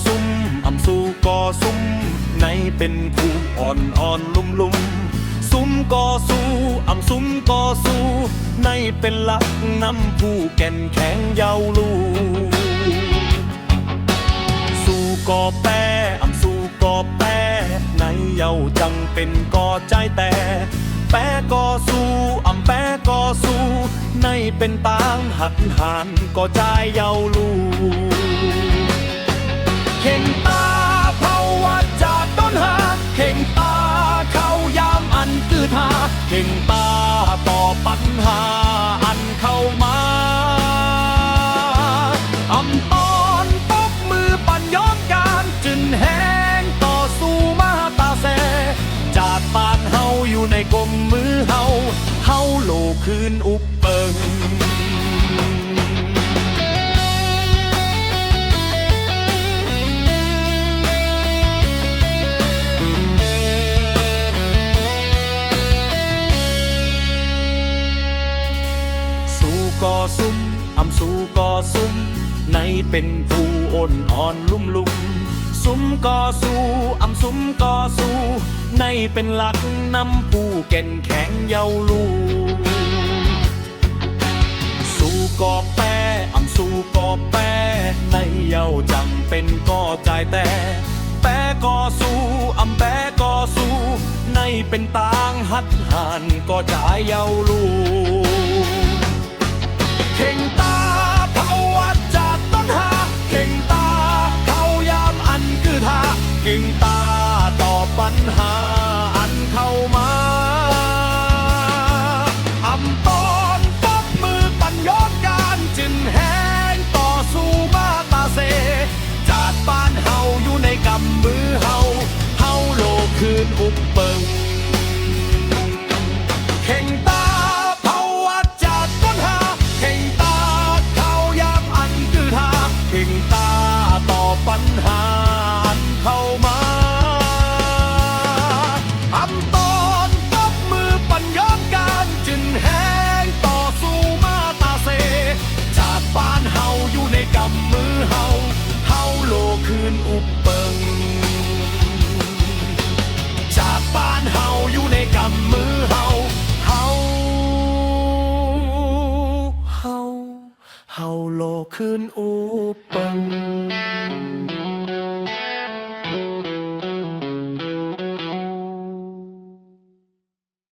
ซุ่มสู่ก่อซุ่มในเป็นผู้อ่อนลุ่มซุ่มก่อสู้ซุ่มก่อสู้ในเป็นหลักนำผู้แก่นแข็งเยาวลูสู่ก่อแปรสู่ก่อแปรในเยาจังเป็นก่อใจแต่แปรก่อสู้แปรก่อสู้ในเป็นตางหักหานก่อใจเยาลูเข่งตาเผาวัดจากต้นหาเข่งตาเขายามอันคือทาเข่งตาต่อปัญหาอันเข้ามาตอนตบมือปั่นย้อนการจึนแห้งต่อสู้มาตาแสจากปานเฮาอยู่ในกลมมือเฮาโลคืนอุปเปิงก่อซุ่มสู่ก่อซุ่มในเป็นผู้อ่อนลุ่มซุ่มก่อสู้ซุ่มก่อสู้ในเป็นหลักนำผู้แก่นแข็งเยาลูสู่ก่อแปรสู่ก่อแปรในเยาจังเป็นก่อใจแต่แปรก่อสู้แปรก่อสู้ในเป็นตางหัดหานก่อใจเยาลูเข่งตาเผาวัดจากต้นหาเข่งตาเขายามอันคือทาเข่งตาต่อปัญหาอันเข้ามาตอนตบมือปั่นย้อนการจึนแห้งต่อสู้มาตาเสจากบ้านเฮาอยู่ในกำมือเฮาโลคืนอุปเปิงเข่งตาเข่งตาต่อปัญหาเข้ามาตอนตบมือปั่นย้อนการจึนแห้งต่อสู้มาตาเสจากบ้านเฮาอยู่ในกำมือเฮาโลคืนอุปเปิงจากบ้านเฮาอยู่ในกำมือเฮาโลคืนอุปเปิง